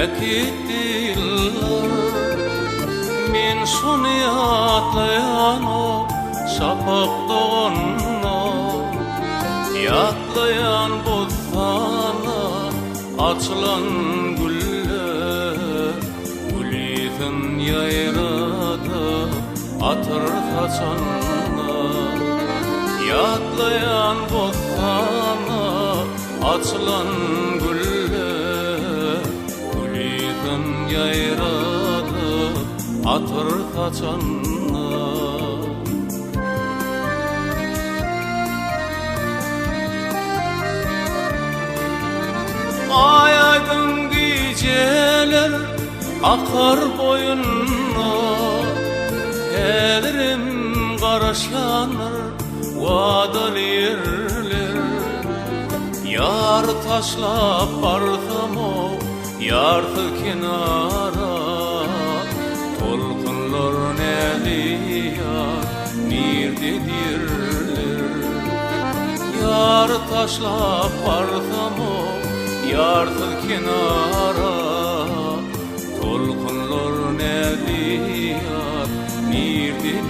Ekittiler min sonu yatlayan o şafak doğanla, yatlayan bozsana açılan güller, gülüzün yayradı atır saçanla. Yatlayan bozsana açılan güller, gülüzün yayradı atır saçanla. Ay aydın geceler akar boyunna, elirim karışanır vadalı yerler. Yar taşlap barsam o yardı kenara, tolkunlar neliyar nirdedirler. Yar taşlap barsam o yardı kenara, tolkunlar neliyar nirdedirler.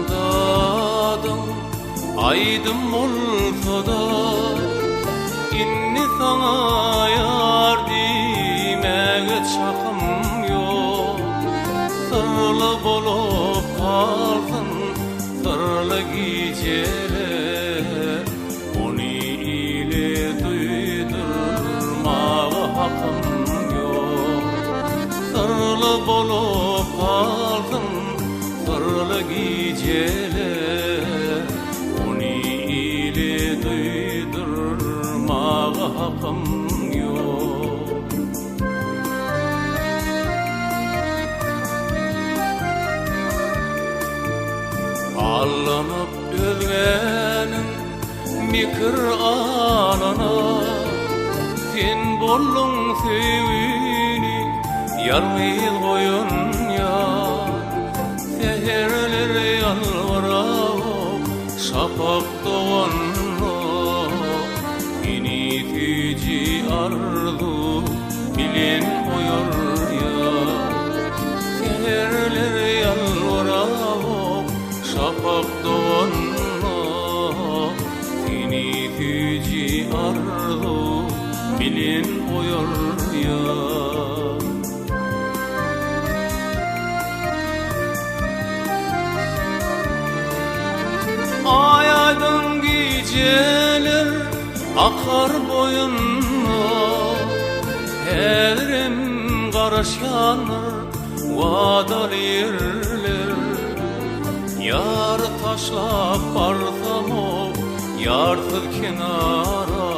Arzuğumdadım aydım olsa da, inni sana yar demege çakım yok. Sırlı bolup kaldın sırlı geceler, onu ile duydurmağa hakkım yok. Sırlı bolup kaldın sırlı geceler, onu ile duydurmağa hakkım yok. Allanıp özgenin mikir alana, sen bollun sevini yarmayız koyun ya. Seherleri yalvarıp şafak doğanla, seni tüci arzu bilen koyur ya. Seherleri yalvarıp şafak doğanla, seni tüci arzu bilen koyur ya. Ay aydın geceler akar boyunna, elirim karışanır vadalı yerler. Yar taşlap barsam o yardı kenara,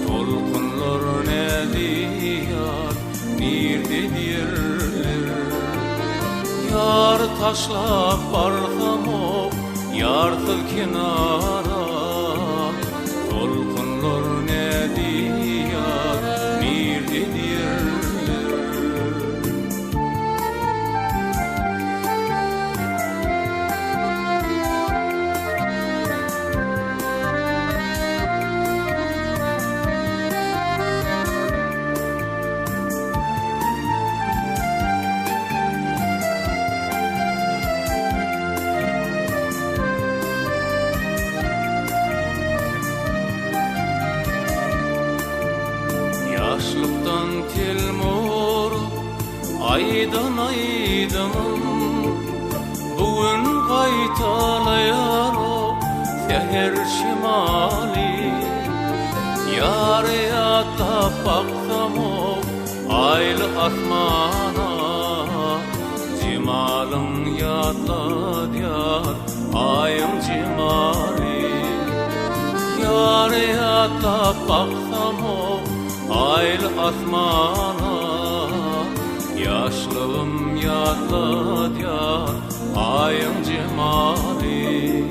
tolkunlar neliyar nirdedirler. Yar taşlap barsam o yardı kenara, tolkunlar neliyar nirdedirler. Yaşlıktan telmur aydan aydanım, bugün kaytalayan o seher şimali. Yarıya tapaksam o aylı asmana, cemalın yatladı yar ayım cemali. Yarıya tapaksam o aylı asmana, Yaşlığım yadlı diyar ayın cemali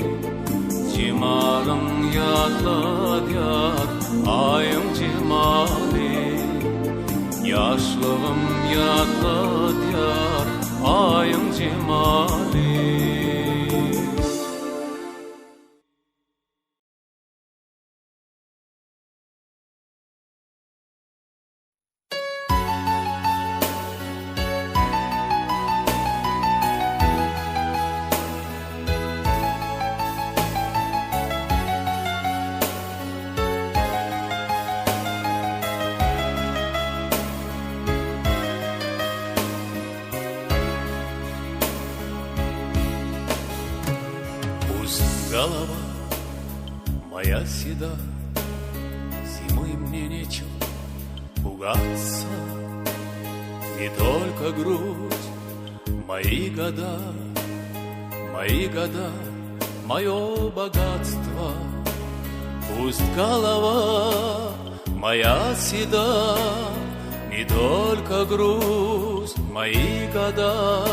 Cemalın yadlı diyar ayın cemali Yaşlığım yadlı diyar ayın cemali Голова моя седа, зимой мне нечем пугаться. Не только грудь, мои года, мое богатство. Пусть голова моя седа, не только грусть, мои года,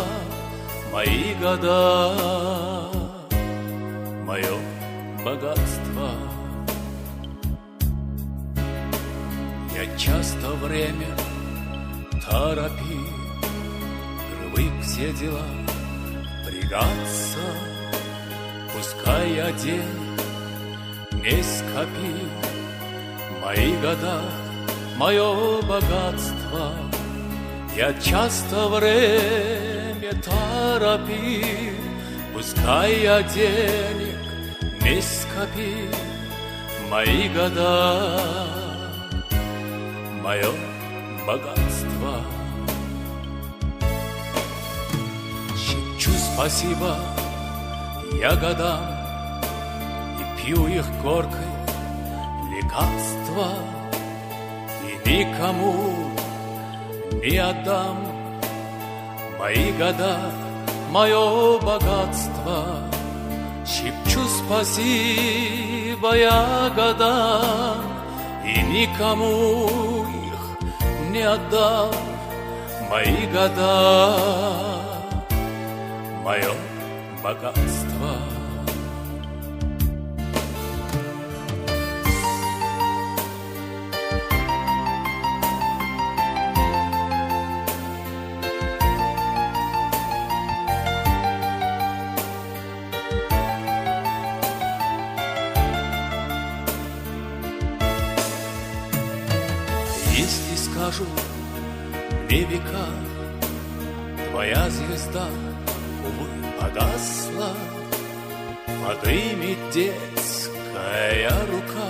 мое богатство. Я часто время торопил, привык все дела пригаться. Пускай я денег не скопил, мои года, мое богатство. Я часто время торопил, пускай я денег не скопил, мои года, мое богатство. Шепчу спасибо я годам и пью их горькое лекарство, и никому не отдам мои года, мое богатство. Шепчу спасибо я годам и никому их не отдам мои года, мое богатство. Если скажут мне века, твоя звезда, увы, погасла, подымет детская рука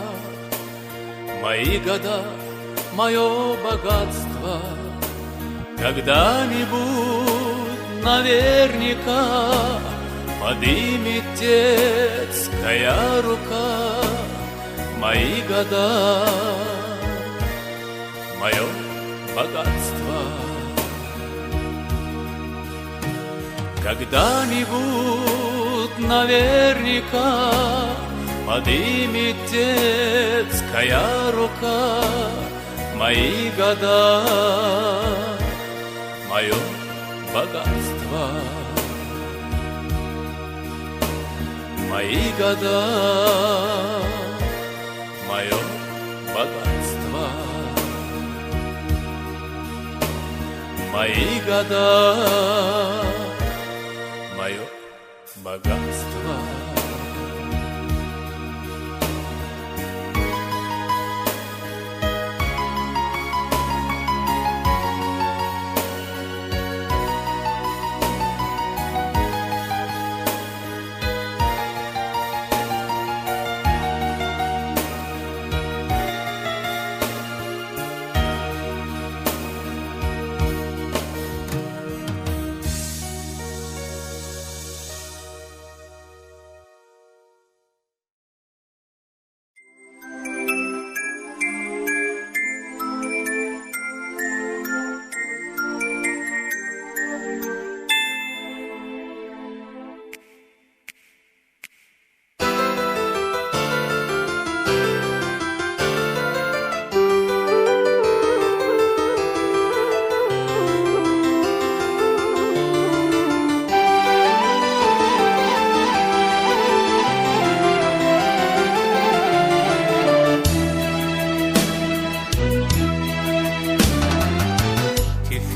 мои года, мое богатство. Когда-нибудь наверняка подымет детская рука мои года, мое богатство. Когда-нибудь наверняка подымет детская рука мои года, мое богатство. Мои года, мое богатство. Мои года, мое богатство.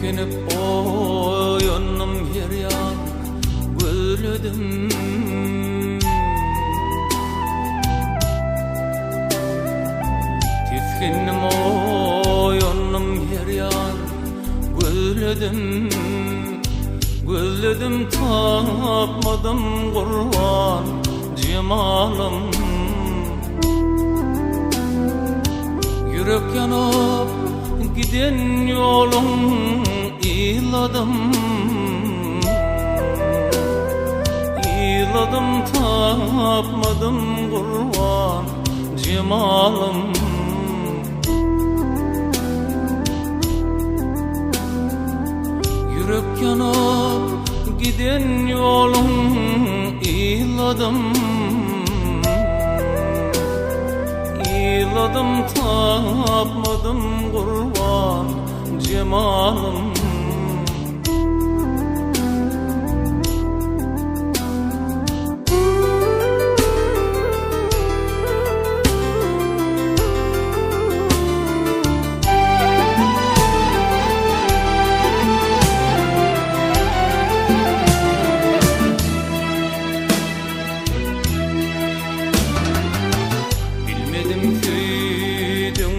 Titkinip oyanım her yan gözledim. Titkinip oyanım her yan gözledim. Gözledim tapmadım kurban cemalım. Yürek yanıp giden yolum iladım. İladım tapmadım kurban cemalım. Yürek yanıp giden yolum iladım. İladım tapmadım kurban cemalım. Bilmedim süydün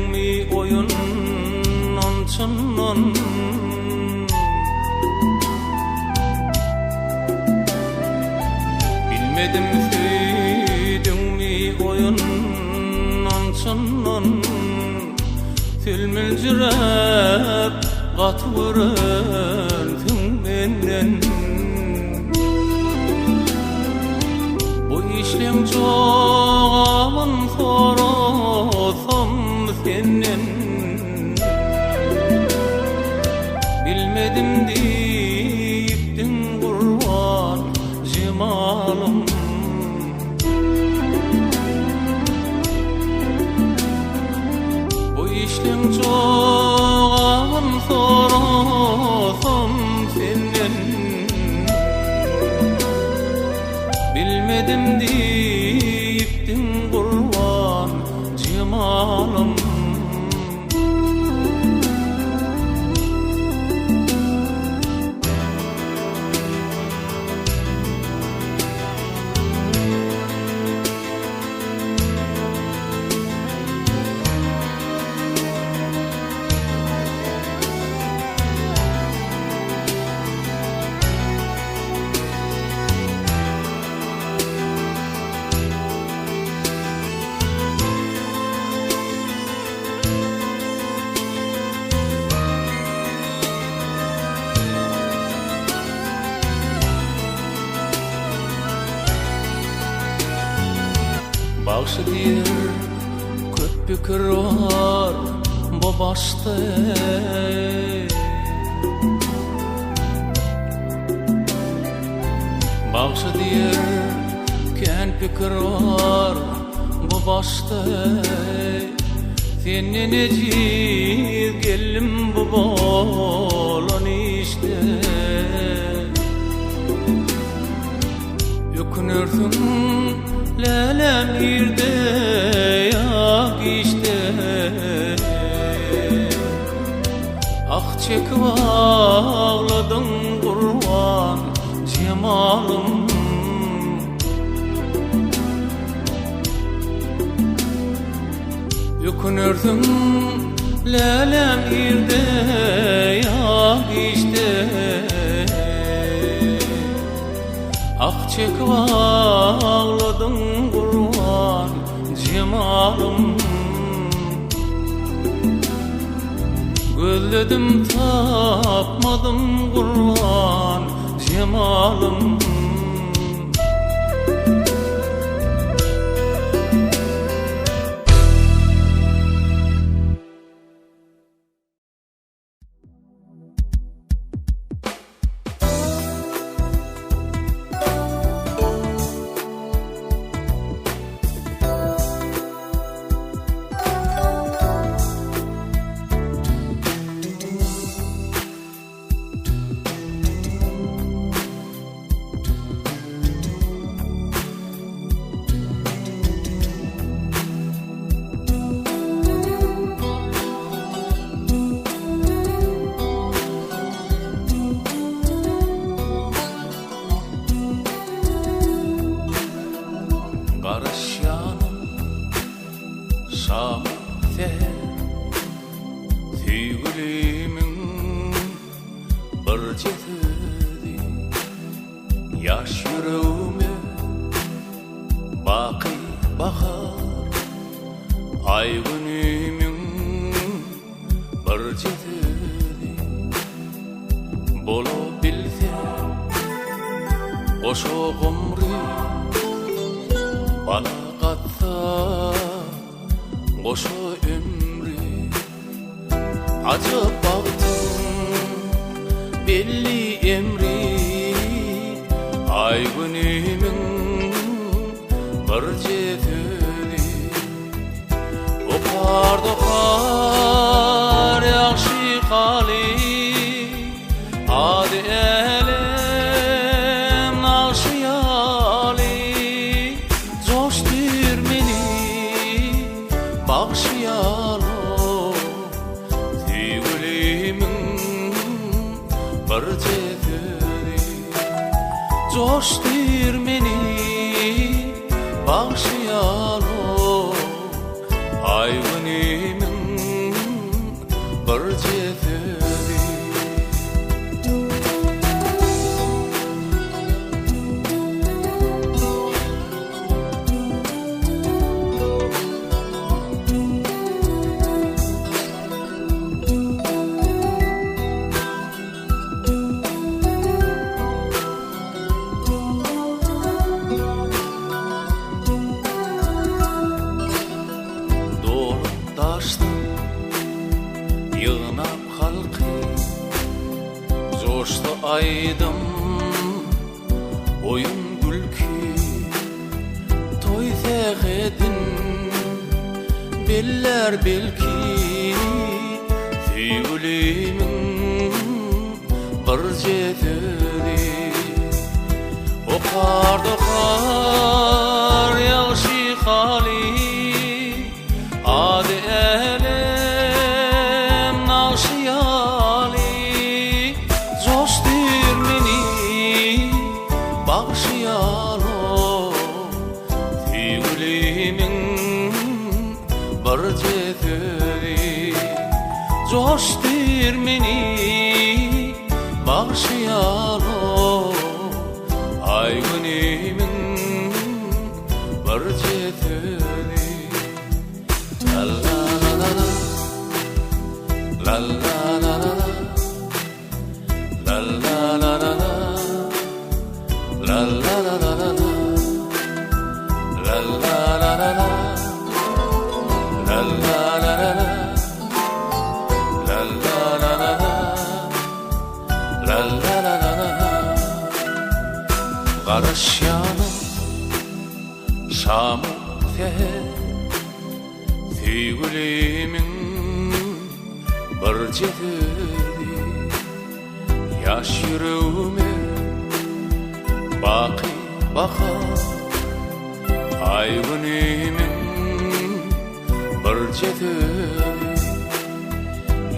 mi oyundan çannan. Tülmülcürep kat vururdun benden. Bu işlem çoğamın sorosam senden. Bilmedim deyiptin kurban cemalım. Bu işlem çoğamın sorosam senden. Bilmedim deyiptin kurban cemalım. Bağışı diyer köp fikir var bu başta. Bağışı diyer kän fikir var bu başta. Seni neciz gellim bu bolan işte. Ökünürsün lelem irde yak işte. Ah çekip ağladın kurban cemalım. Ökünürsün lelem irde yak işte. Ah çekip ağladın kurban cemalım. Gözledim tapmadım kurban cemalım. bir jetedi yaş yüreğime baqi bahar ay günümün bir jetedi bolo bilse oşo gumri bana qatsa oşo ömrü acaba belli emri ay günümün bir jetedi okar yaxşı hali adi elem naşiyali coştur meni bağışıyalo bir jetedi coştur meni bağışıyalo ay günümün bir jetedi yığınap halkı coştu aydım oyun gülkü toy teğedin biller belki sevgilimin bir jetedi okar yaxşı hali adi elem naşiyali coştur meni bağışıyalo sevgilimin bir jetedi coştur meni bağışıyalo ay günümün bir jetedi la la la la la la la la la la la la Qarış yanım şamı teher sevgilimin bir jetedi yaş yüreğime baqi bahar ay günümün bir jetedi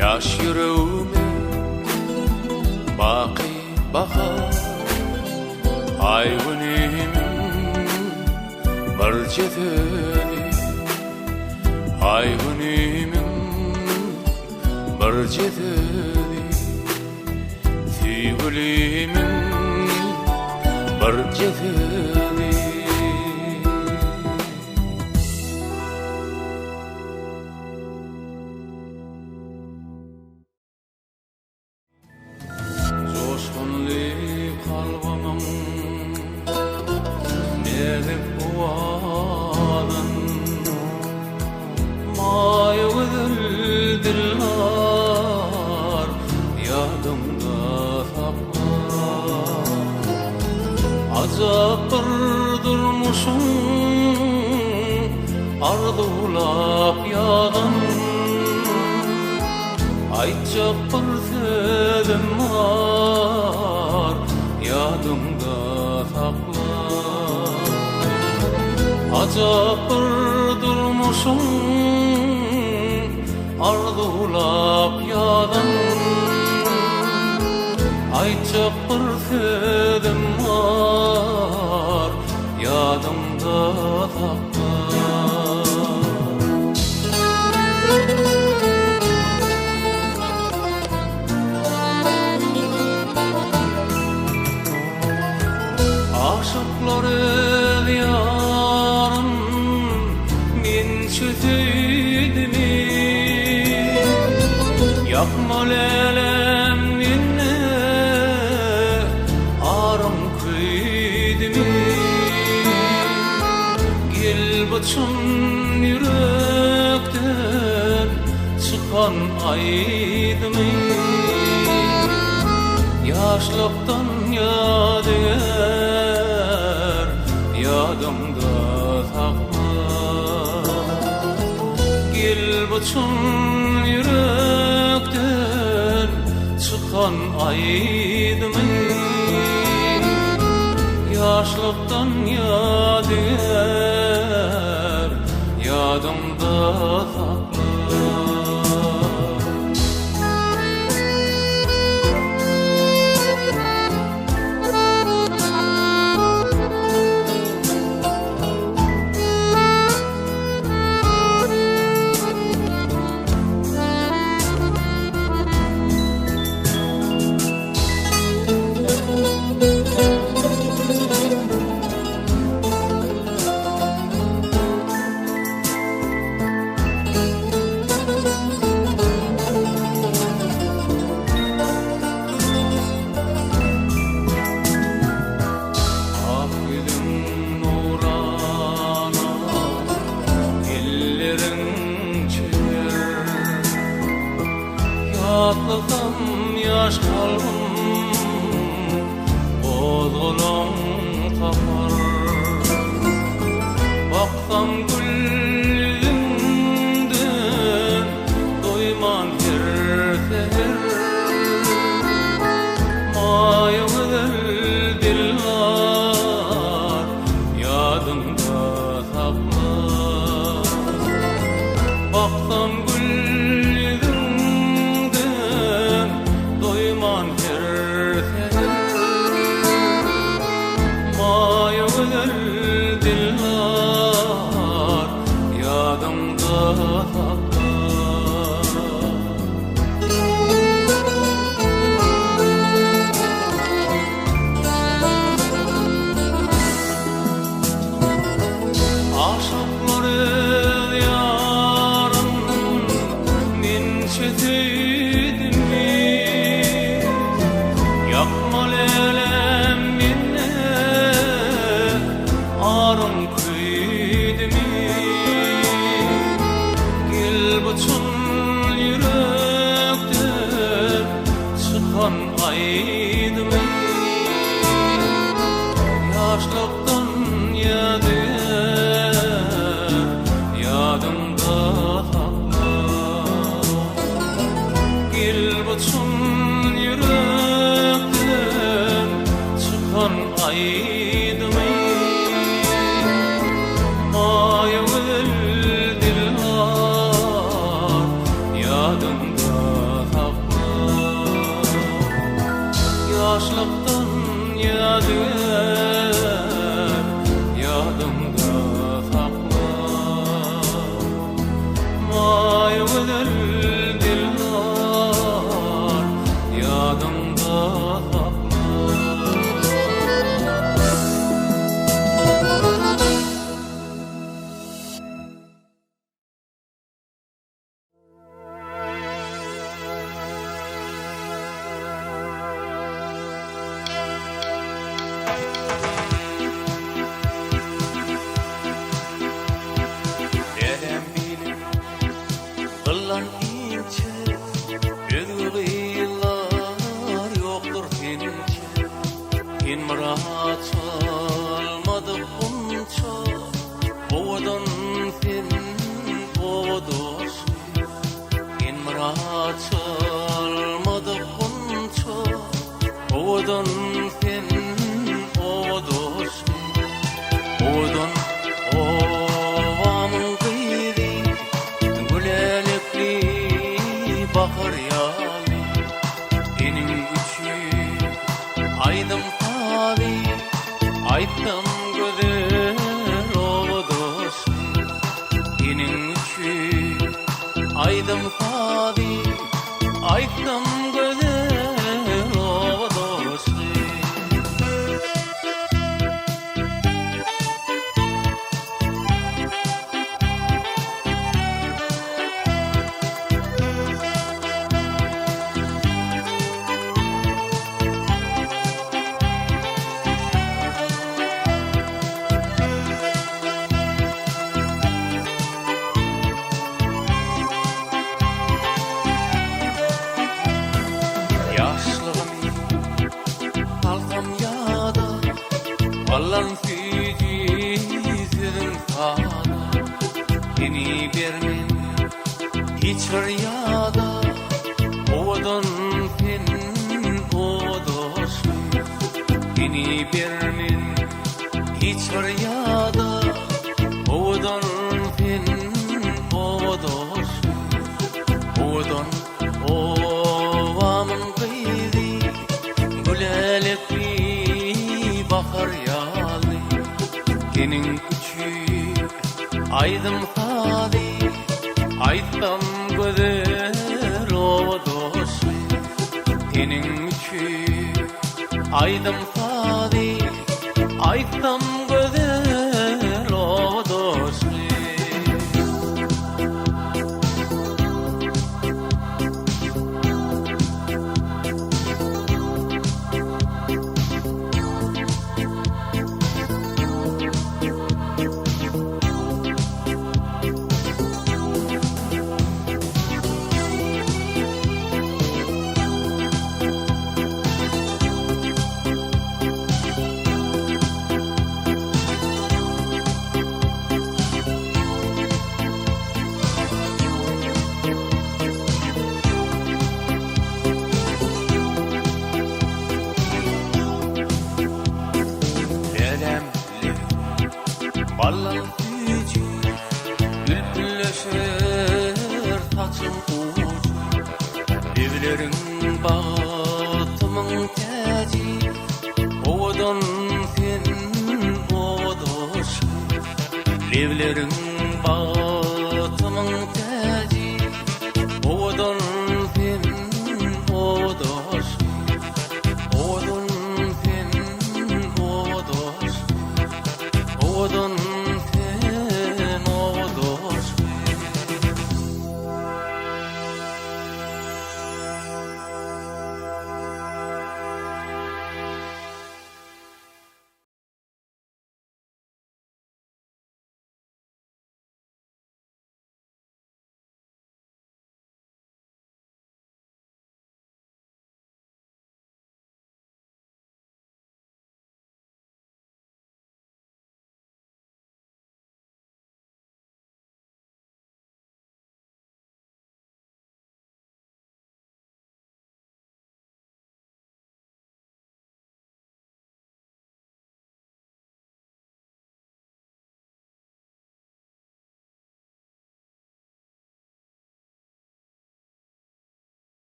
yaş yüreğime baqi bahar ay günümün bir jetedi ay günümün bir jetedi sevgilimin bir jetedi coşkunlu kalbimim nerip uadın mayıgıdır dillar yadımda saklar acap bir durmuşum arzulap yağın aytacak bir sözüm var yadımda saklar acap bir durmuşum arzulap yağın aytacak bir sözüm var yadımda saklar Yaşlıktan yadigar yadımda takma. Gel buçun yürekten çıkan aydımın. Yaşlıktan yadigar yadımda takma. Atlıqam yaş kalbim Oğulum tapar. Baksam gül yüzünden doyman her seher. Mayımdır dillar yadımda sakla. Baksam gül dillar yadımda sakla. Aşıklar yarın min çeteydim mi? Yakma lelem minne arım kıydı mi? Gel buçun yürekten çıkan aydı mı? Yaşlıktan yadigar yadımda sakla. Gel buçun yürekten çıkan aydı mı? Mayımdır dillar yadımda sakla. Yaşlıktan yadigar yadımda sakla. Mayımdır dillar yadımda sakla. Dedem bilir kıllan ince özgü yıllar yoktur senince. Sen murat çalmadı bunca ovadan sen ovadosun. Sen murat çalmadı bunca ovadan sen ovadosun. Ovadan ovamın kıydı gülelikli bakır yağlı. Benim küçük aydım tabi aydım güzel ovadosun. Benim küçük aydım tabi aydım güzel ovadosun. ballan süzün sağda, yeni bermen hiçbir yada, odan sen odoşum, yeni bermen hiçbir yada, odan sen odoşum, odan ovamın kıydı, gülelekli bahar yağlı, senin küçük aydım sadi, aytsam güzel o dostu, senin küçük aydım sadi, aytsam güzel o dostu. Ballan süzü, bülbülleşer saçın ucu, evlerin batımın teci, odan sen odoşum, evlerin batımın teci, odan sen odoşum, odan sen odoşum, odan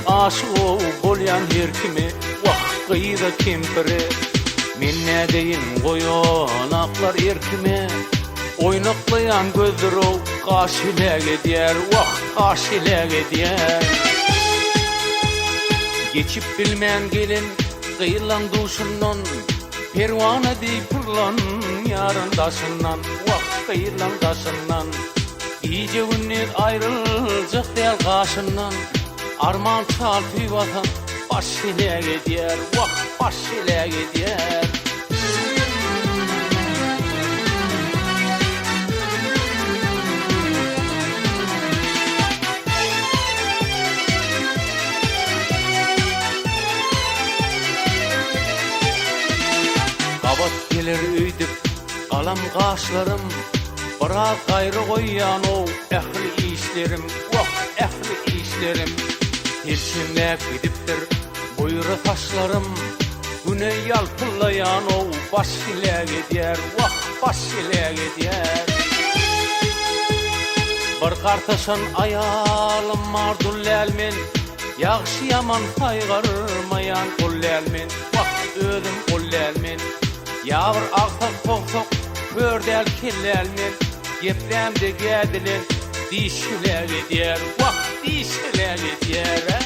aşık bolyan her kimi vah kıyıda kempiri men ne deyin goyanaklar erkime oynaklayan gözleri kaşile gider vah kaşile gider geçip bilmeyen gelin kıyılan duşundan pervane deyip pırlan yarın taşından vah kıyılan taşından iyice günler ayrılacak değil kaşından arman çal tüy vatan baş ile gider vah baş ile gider kabat gelir öydüp kalam kaşlarım bırak gayrı koyyan o ehli işlerim vah ehli işlerim Elçimle gidiptir buyru taşlarım güne yalpıllayan o baş ile gider vah baş ile gider bir kartaşan ayalım mardullelmin yaxşı yaman kaygarmayan kullelmin vah ödüm kullelmin yavr ağsak toksok kördel killelmin yeplemde gedilin dişile gider vah dişile gider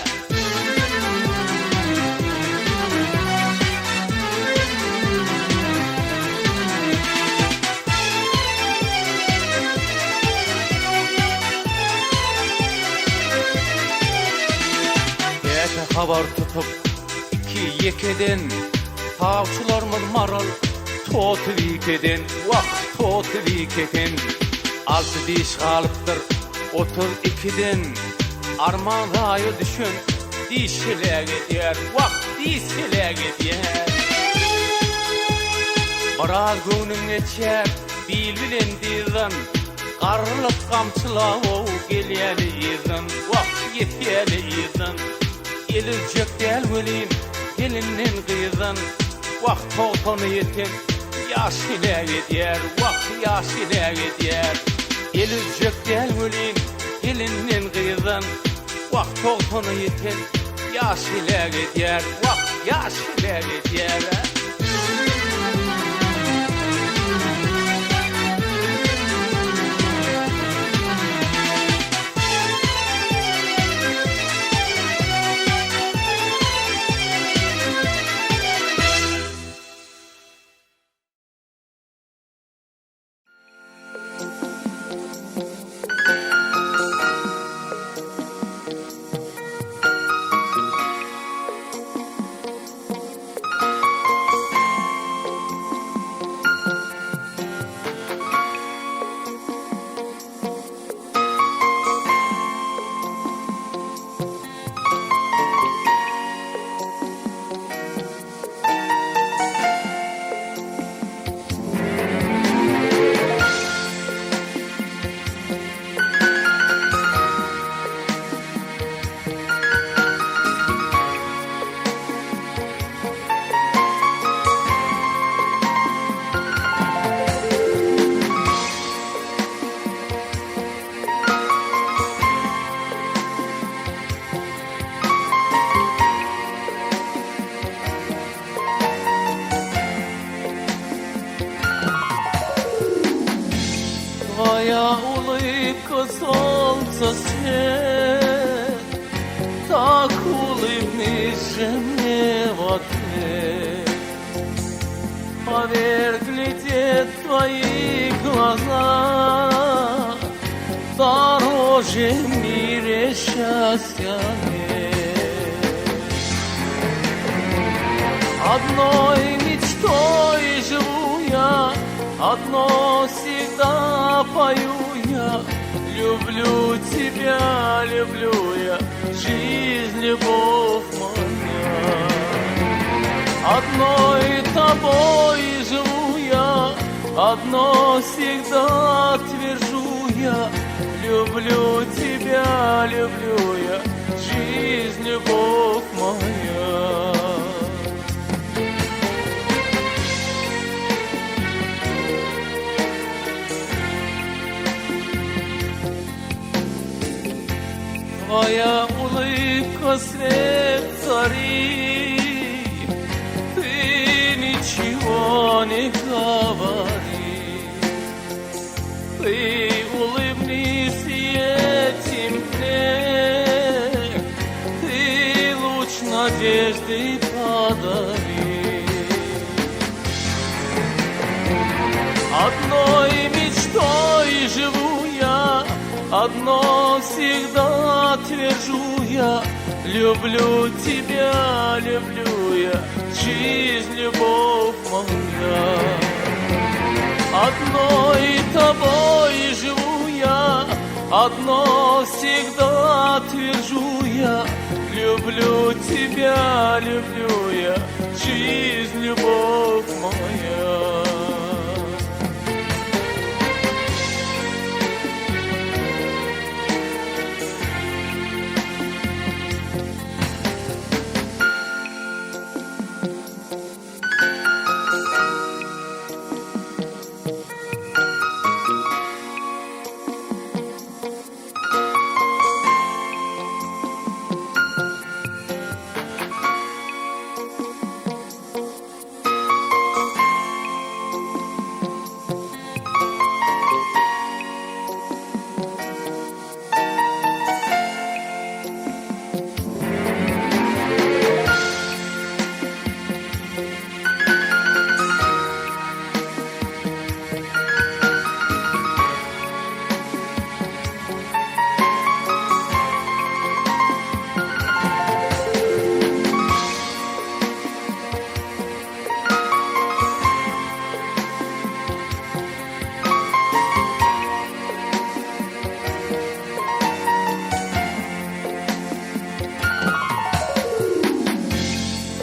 Gece haber tutup iki yekeden tavçular maral Totvikeden vah Totvikeden altı diş kalıptır otur ikiden arman rayı düşün dişile gider vah dişile gider Baral günün geçer bil bilen dirden karılıp kamçılavu gelyeli izin vah yetyeli izin elincek del öleyim gelinin kıyızın vah toltonu yetin yaş ile gider vah yaş ile gider elincek del öleyim gelinin kıyızın vah toltonu yetin yaş ile gider vah yaş ile gider Vaya ulayıp kazansa sen tak ulayıp nişemne vate Поверь, глядят твои глаза дороже в мире счастья нет Одной мечтой живу я Одно всегда пою я, люблю тебя, люблю я, жизнь, любовь моя. Одной тобой живу я, одно всегда твержу я, люблю тебя, люблю я, жизнь, любовь моя. Твоя улыбка свет царит, ты ничего не говори. Ты улыбнись этим мне, ты луч надежды подари. Одной мечтой живу я, одно всегда твержу я: люблю тебя, люблю я, жизнь, любовь моя. Одной тобой живу я, одно всегда твержу я: люблю тебя, люблю я, жизнь, любовь моя.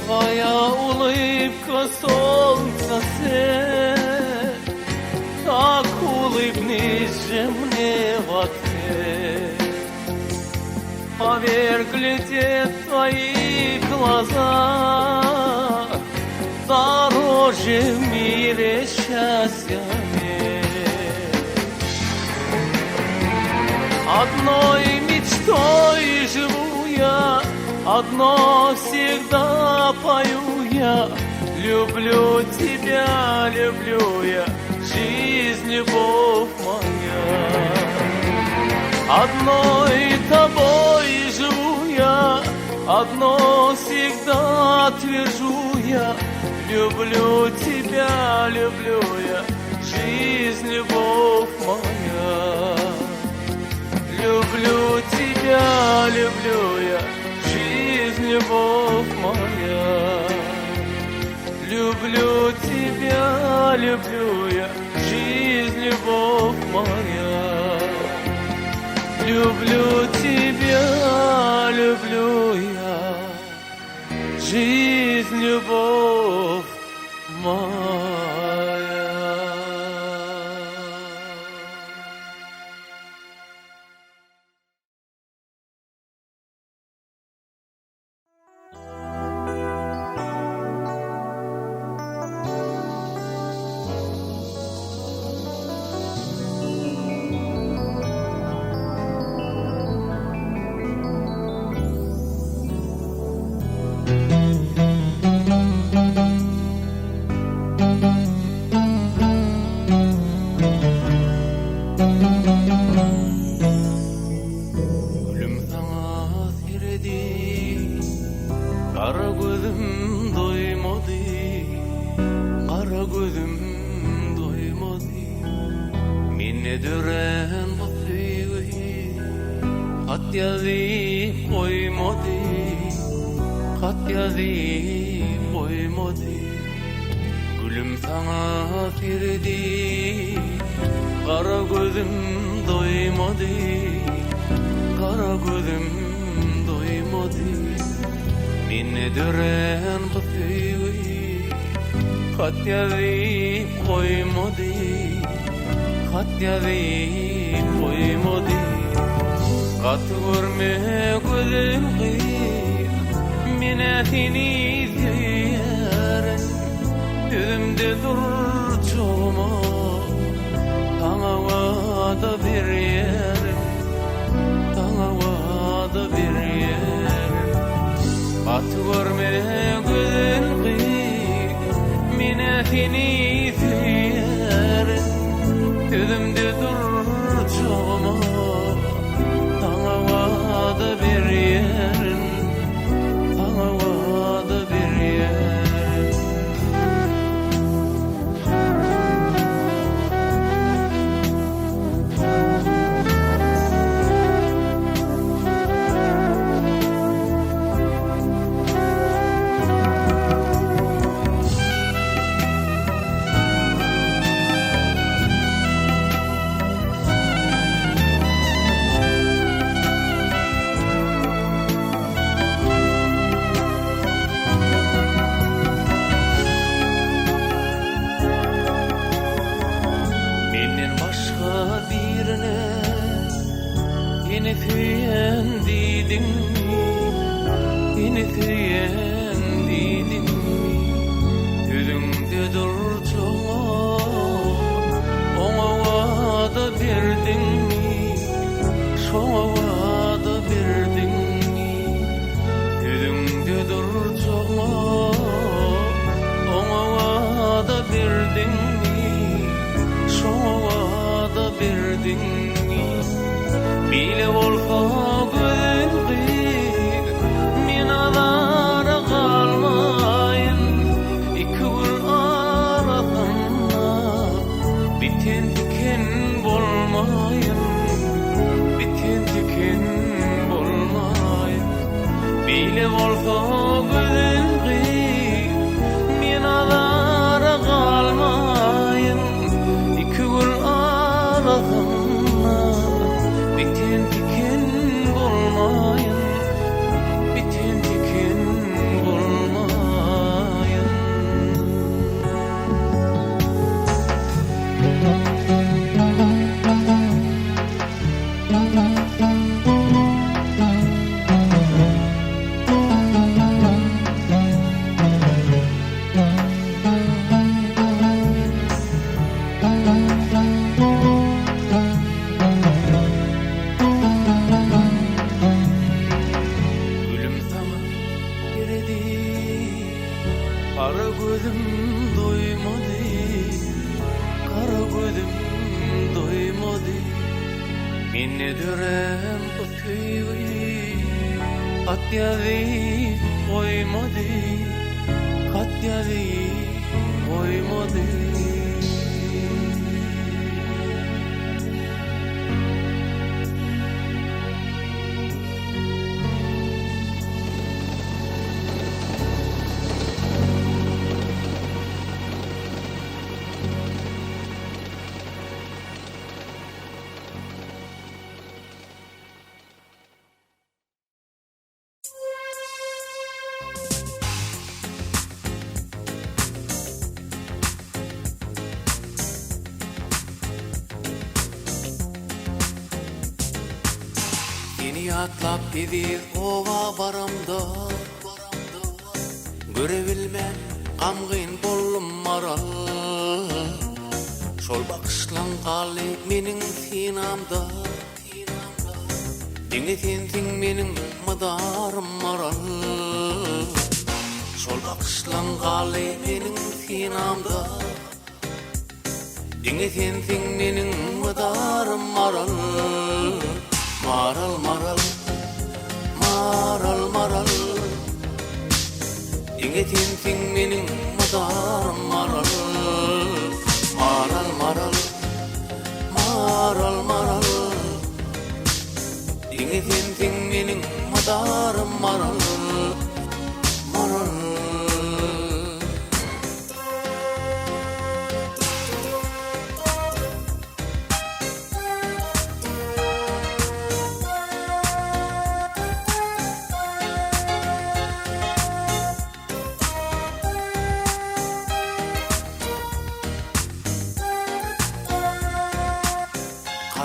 Твоя улыбка солнца свет, так улыбнись же мне в ответ. Поверь, глядят твои глаза, дороже в мире счастья нет. Одной мечтой живу я, одно всегда пою я: люблю тебя, люблю я, жизнь, любовь моя. Одной тобой живу я, одно всегда твержу я: люблю тебя, люблю я, жизнь, любовь моя. Люблю тебя, люблю я, жизнь, любовь моя. Люблю тебя, люблю я, жизнь, любовь моя. Люблю тебя, люблю я, жизнь, любовь моя. Kara gözüm doymadı, kara gözüm doymadı. Minne dören bakıyı, hat yazıp koymadı, hat yazıp koymadı. Gülüm sana verdi, kara gözüm doymadı, kara gözüm doymadı. Minne dören bakıyı, hat yazıp koymadı, hat yazıp koymadı. Kat görme gözüm kıyır, minetini diyerin. Yüzümde dur çoğuma, sana vada bir yerim, sana vada bir yerim. Batı görmede gözün kıyık mine seni süyerim Gözümde duracağıma Sana vada bir yerin Sana vada bir yerin Yine süyendidin Yine süyendidin Gözümde durduğuma Ona vada verdin Şona vada verdin Gözümde durduğuma Ona vada verdin Şona vada verdin Bile olsa gözün kıyık men alara kalmayın İki gül arasında biten diken bolmayın Biten diken bolmayın Bile olsa gözün kıyık men alara kalmayın İki gül arasında Biten diken bolmayın Biten diken bolmayın Kara gözüm doymadı, kara gözüm doymadı. Meni dörem bu köyü, kat yazıp koymadı, kat yazıp koymadı. Seni atlap gidiz ova baramda Görebilmem kamgın bollum maral Şol bakışlan kalı menin sinamda Dine sensin menin mıdarım maral Şol bakışlan kalı menin sinamda Dine sensin menin mıdarım maral Maral maral maral maral Dine sensin menin mıdarım maral Maral maral maral maral Dine sensin menin mıdarım maral Maral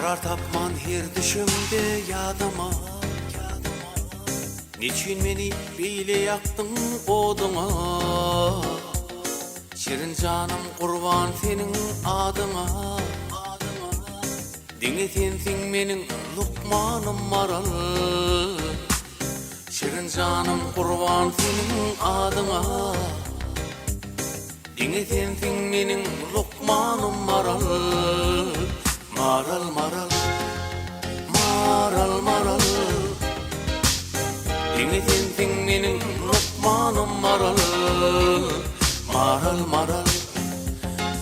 Karar tapman her düşümde yadıma Niçin beni beyle yaktın oduna Şirin canım kurban senin adıma Dine sensin menin lukmanım maral Şirin canım kurban senin adıma. Dini sensin menin Lokmanım maral. Maral maral, maral maral. Dini sensin menin Lokmanım maral. Maral maral,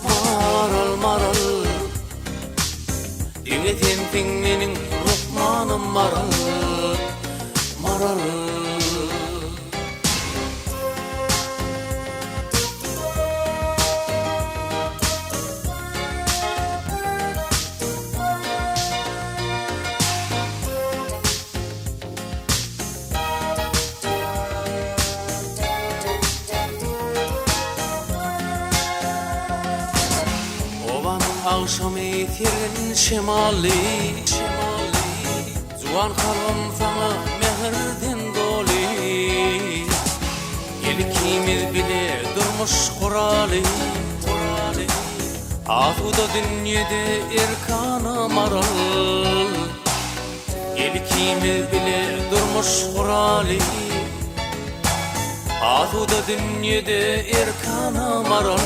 maral maral. Dini sensin menin Lokmanım maral. Maral. Akşam eterin şemali, Zuvan kalbim sana mehirden doli. Yelikimiz bile durmuş kurali. Asuda dünyada erkanı maral. Yelikimiz bile durmuş kurali. Asuda dünyada erkanı maral.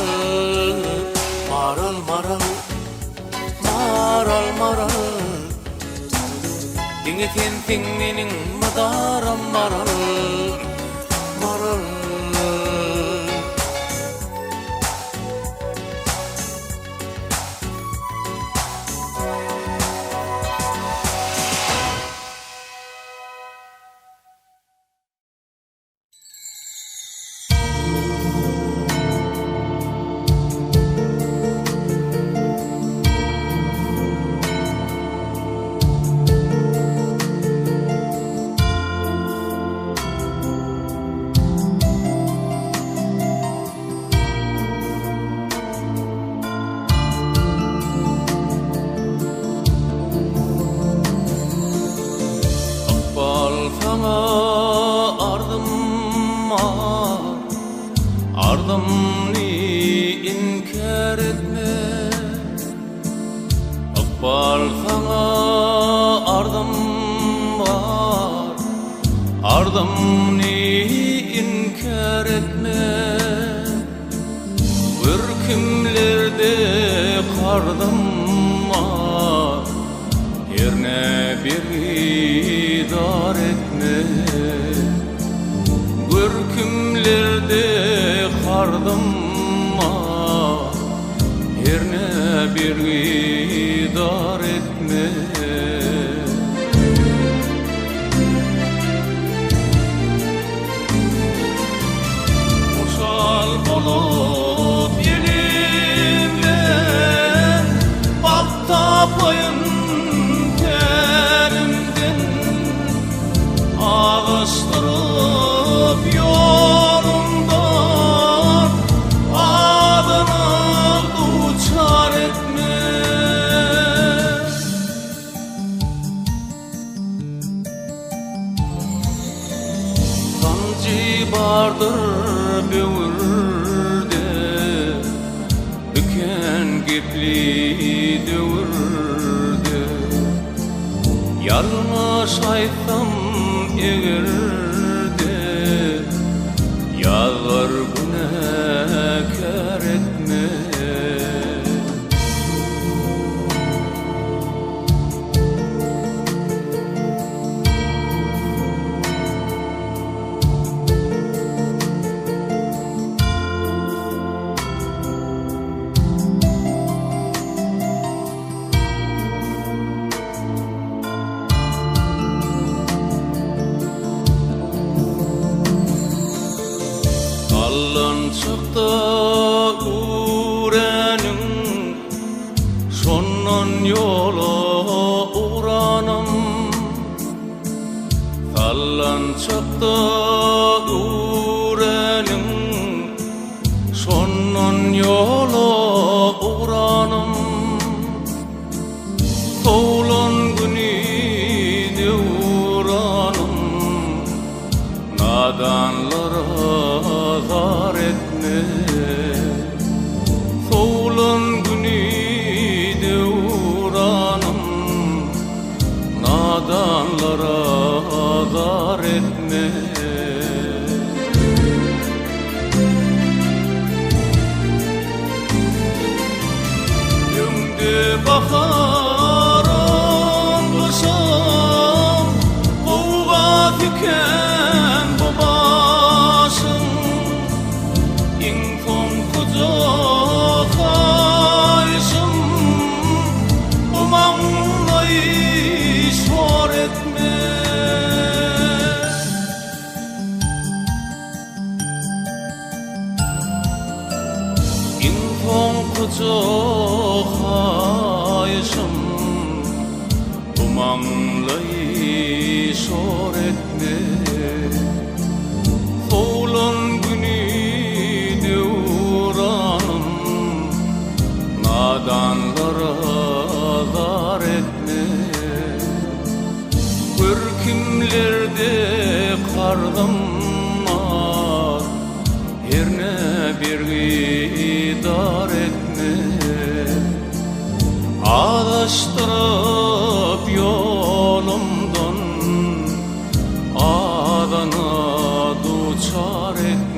Maral maral, maral maral. Dini sensin menin madaram maral. Maral. Ardımni inkar etme. Akbal sana ardım var. Ardımni inkar etme. Ürkümlerde kardım var. Yerine bir idar etme. Ürkümlerde kardım var. Yerine bir idar etme. Uşal olup yelimden bak tapayın terimden ağıştırıp yolumdan adını uçar etme. Sancı vardır böğürde, büken gepli dövürde. Yalma şaytam egirde, yağır günahkar etme. Allan çıktı uğranın, sonun yolu uğranım. Allan çıktı uğranın, sonun yolu uğranım. Toğlan günü de uğranım, nadanlara zar etme. Soğulan günü de uğranım, nadanlara zar etme. bakarım kışım, Kuvga tüken bu başım. İnfon kucak ayşım, Umamla işvar etme. İnfon kucak ayşım, Umamla işvar etme. Soğulan günü devranım, nadanlara zar etme. Görkümlerde kardım var, Herne bir idar etme. Adaştırıp yolumdan, adana duçar etme.